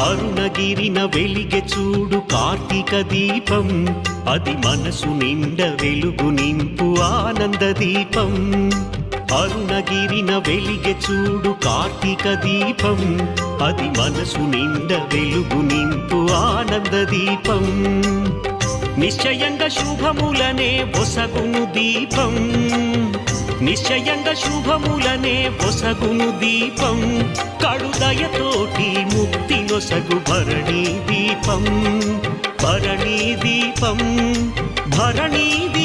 అరుణగిరిన వెలిగె చూడు కార్తీక దీపం, అది మనసు నిండ వెలుగు నింపు ఆనంద దీపం. అరుణగిరిన వెలిగె చూడు కార్తీక దీపం, అది మనసు నిండ వెలుగు నింపు ఆనంద దీపం. నిశ్చయంగా శుభములనే ఒసగును దీపం, నిశ్చయంగా శుభములనే ఒసగును దీపం. కడుదయతోటి ముక్తి నొసగు భరణీ దీపం, భరణీ దీపం, భరణీ దీపం.